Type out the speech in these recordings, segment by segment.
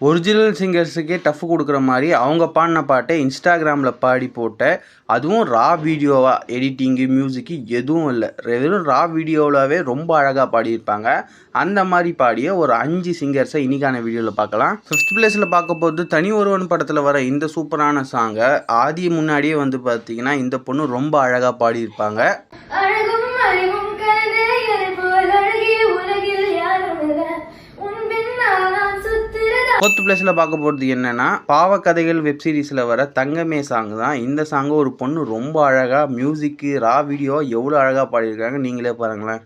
Original சிங்கர்ஸுக்கே tough கொடுக்குற மாதிரி அவங்க பாடின பாட்டை இன்ஸ்டாகிராமில் பாடி போட்ட, அதுவும் ரா வீடியோவாக, எடிட்டிங்கு மியூசிக்கு எதுவும் இல்லை, வெறும் ரா வீடியோவிலாவே ரொம்ப அழகாக பாடியிருப்பாங்க. அந்த மாதிரி பாடிய ஒரு 5 சிங்கர்ஸை இன்னைக்கான வீடியோவில் பார்க்கலாம். 5th பிளேஸில் பார்க்க போகிறது தனி ஒருவன் படத்தில் வர இந்த சூப்பரான சாங்கை ஆதி முன்னாடியே வந்து பார்த்தீங்கன்னா இந்த பொண்ணு ரொம்ப அழகாக பாடியிருப்பாங்க. 4th பிளேஸில் பார்க்க போகிறது என்னன்னா, பாவக்கதைகள் வெப் சீரிஸில் வர தங்கமே சாங் தான். இந்த சாங்கை ஒரு பொண்ணு ரொம்ப அழகாக மியூசிக்கு ரா வீடியோ எவ்வளோ அழகாக பாடியிருக்காங்க நீங்களே பாருங்களேன்.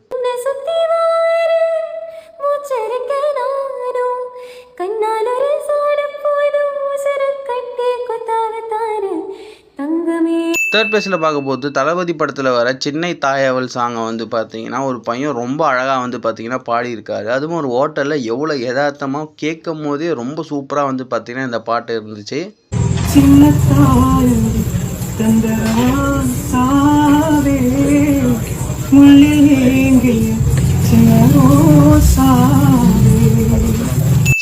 தேர்ட் பிளேஸில் பார்க்க போது தளபதி படத்தில் வர சின்னை தாயவள் சாங்கை வந்து பார்த்தீங்கன்னா ஒரு பையன் ரொம்ப அழகாக வந்து பார்த்தீங்கன்னா பாடியிருக்காரு. அதுவும் ஒரு ஹோட்டலில் எவ்வளோ யதார்த்தமாக கேட்கும் போதே ரொம்ப சூப்பராக வந்து பார்த்தீங்கன்னா இந்த பாட்டு இருந்துச்சு.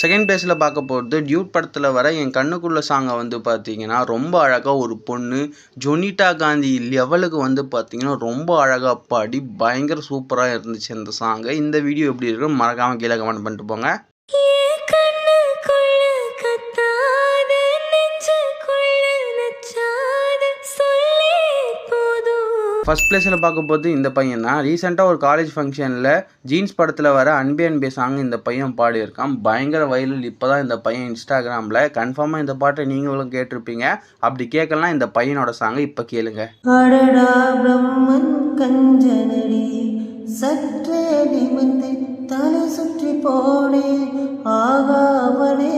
செகண்ட் பிளேஸில் பார்க்க போகிறது டியூட் படத்தில் வர என் கண்ணுக்குள்ள சாங்கை வந்து பார்த்தீங்கன்னா ரொம்ப அழகாக ஒரு பொண்ணு ஜொனிட்டா காந்தி லெவலுக்கு வந்து பார்த்தீங்கன்னா ரொம்ப அழகாக பாடி பயங்கர சூப்பராக இருந்துச்சு அந்த சாங்கை. இந்த வீடியோ எப்படி இருக்குன்னு மறக்காமல் கீழே கமெண்ட் பண்ணிட்டு போங்க. ஃபர்ஸ்ட் பிளேஸில் பார்க்க போது இந்த பையன் தான். ரீசெண்டாக ஒரு காலேஜ் ஃபங்க்ஷனில் ஜீன்ஸ் படத்தில் வர அன்பே அன்பே சாங் இந்த பையன் பாடியிருக்கான். பயங்கர வைரல். இப்போ தான் இந்த பையன் இன்ஸ்டாகிராமில். கன்ஃபார்மாக இந்த பாட்டை நீங்களும் கேட்டிருப்பீங்க. அப்படி கேட்கலாம் இந்த பையனோட சாங்கை இப்போ கேளுங்க. அடடா பிரம்மன் கஞ்சனடி சற்றே நிமிர்ந்து தலை சுற்றி போனே ஆகாவனே